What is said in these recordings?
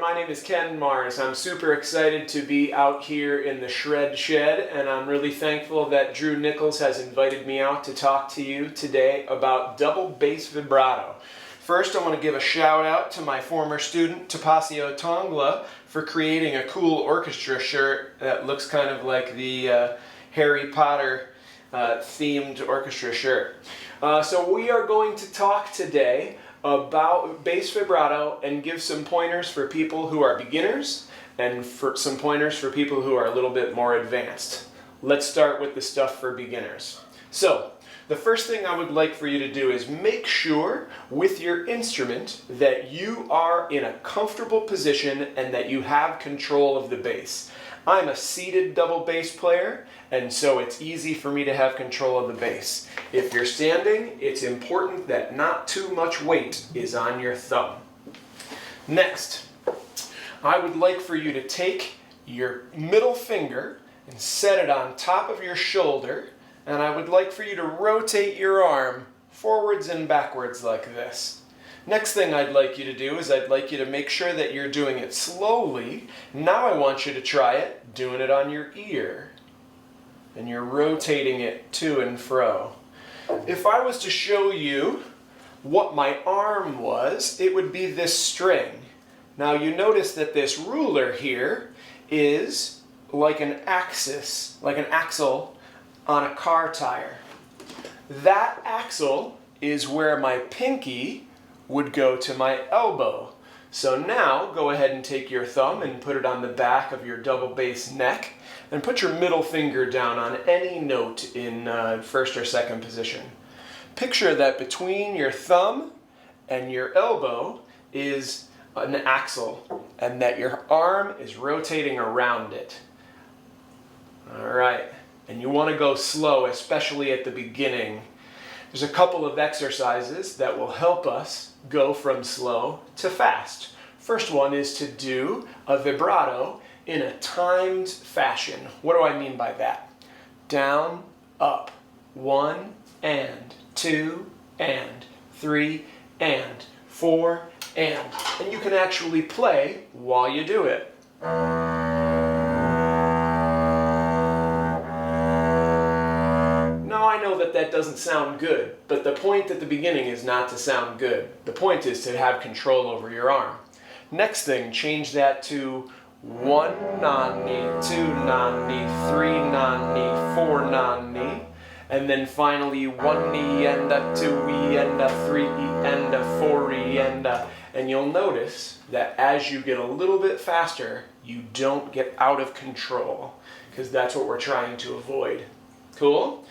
my name is Ken Mars. I'm super excited to be out here in the Shred Shed, and I'm really thankful that Drew Nichols has invited me out to talk to you today about double bass vibrato. First, I want to give a shout out to my former student, Tapasio Tongla, for creating a cool orchestra shirt that looks kind of like the Harry Potter themed orchestra shirt. So we are going to talk today about bass vibrato and give some pointers for people who are beginners and for some pointers for people who are a little bit more advanced. Let's start with the stuff for beginners. So the first thing I would like for you to do is make sure with your instrument that you are in a comfortable position and that you have control of the bass. I'm a seated double bass player, and so it's easy for me to have control of the bass. If you're standing, it's important that not too much weight is on your thumb. Next, I would like for you to take your middle finger and set it on top of your shoulder, and I would like for you to rotate your arm forwards and backwards like this. Next thing I'd like you to do is I'd like you to make sure that you're doing it slowly. Now I want you to try it doing it on your ear. And you're rotating it to and fro. If I was to show you what my arm was, it would be this string. Now you notice that this ruler here is like an axis, like an axle on a car tire. That axle is where my pinky would go to my elbow. So now go ahead and take your thumb and put it on the back of your double bass neck and put your middle finger down on any note in first or second position. Picture that between your thumb and your elbow is an axle and that your arm is rotating around it. All right, and you want to go slow, especially at the beginning. There's a couple of exercises that will help us go from slow to fast. First one is to do a vibrato in a timed fashion. What do I mean by that? Down, up, 1 and 2 and 3 and 4 and you can actually play while you do it. I know that that doesn't sound good, but the point at the beginning is not to sound good. The point is to have control over your arm. Next thing, change that to 1 non-knee, 2 non-knee, 3 non-knee, 4 non-knee, and then finally 1 knee and a 2 e and a 3 e and a 4 e and you'll notice that as you get a little bit faster, you don't get out of control, because that's what we're trying to avoid. Cool?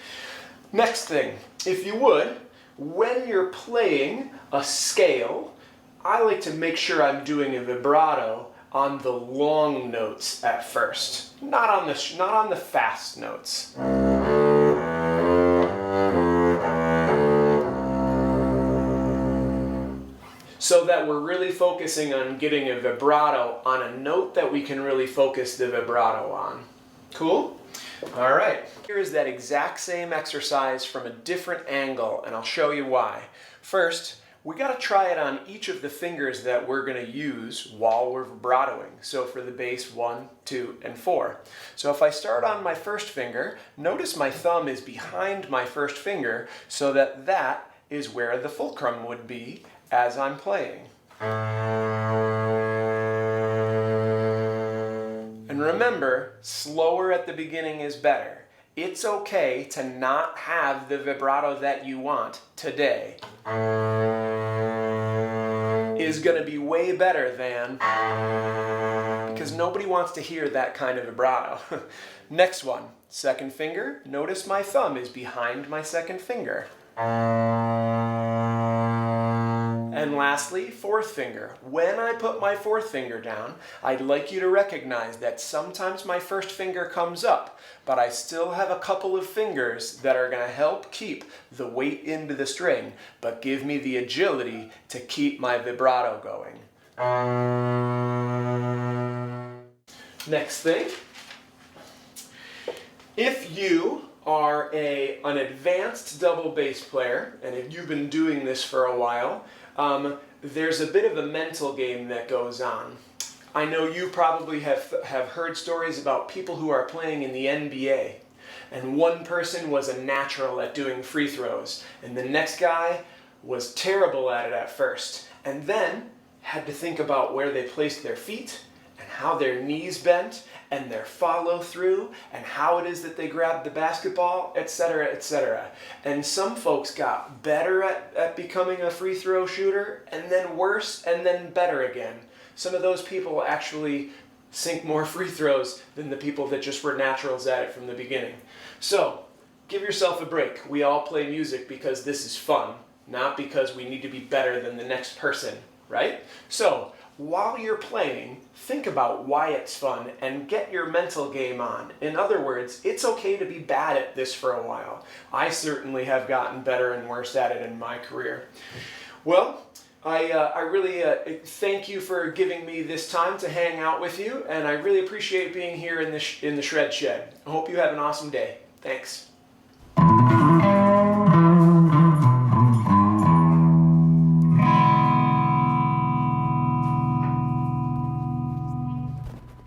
Next thing, if you would, when you're playing a scale, I like to make sure I'm doing a vibrato on the long notes at first, not on the fast notes. So that we're really focusing on getting a vibrato on a note that we can really focus the vibrato on. Cool? All right, here is that exact same exercise from a different angle, and I'll show you why. First, we got to try it on each of the fingers that we're going to use while we're vibratoing. So for the bass, 1, 2, and 4. So if I start on my first finger, notice my thumb is behind my first finger, so that that is where the fulcrum would be as I'm playing. And remember, slower at the beginning is better. It's okay to not have the vibrato that you want today. Is going to be way better than, because nobody wants to hear that kind of vibrato. Next one, second finger. Notice my thumb is behind my second finger. And lastly, fourth finger. When I put my fourth finger down, I'd like you to recognize that sometimes my first finger comes up, but I still have a couple of fingers that are going to help keep the weight into the string, but give me the agility to keep my vibrato going. Next thing, if you are an advanced double bass player, and if you've been doing this for a while, there's a bit of a mental game that goes on. I know you probably have heard stories about people who are playing in the NBA, and one person was a natural at doing free throws, and the next guy was terrible at it at first, and then had to think about where they placed their feet, and how their knees bent, and their follow through, and how it is that they grabbed the basketball, etc., etc. And some folks got better at becoming a free throw shooter, and then worse, and then better again. Some of those people actually sink more free throws than the people that just were naturals at it from the beginning. So, give yourself a break. We all play music because this is fun, not because we need to be better than the next person, right? So, while you're playing, think about why it's fun and get your mental game on. In other words, it's okay to be bad at this for a while. I certainly have gotten better and worse at it in my career. Well, I really thank you for giving me this time to hang out with you, and I really appreciate being here in the Shred Shed. I hope you have an awesome day. Thanks.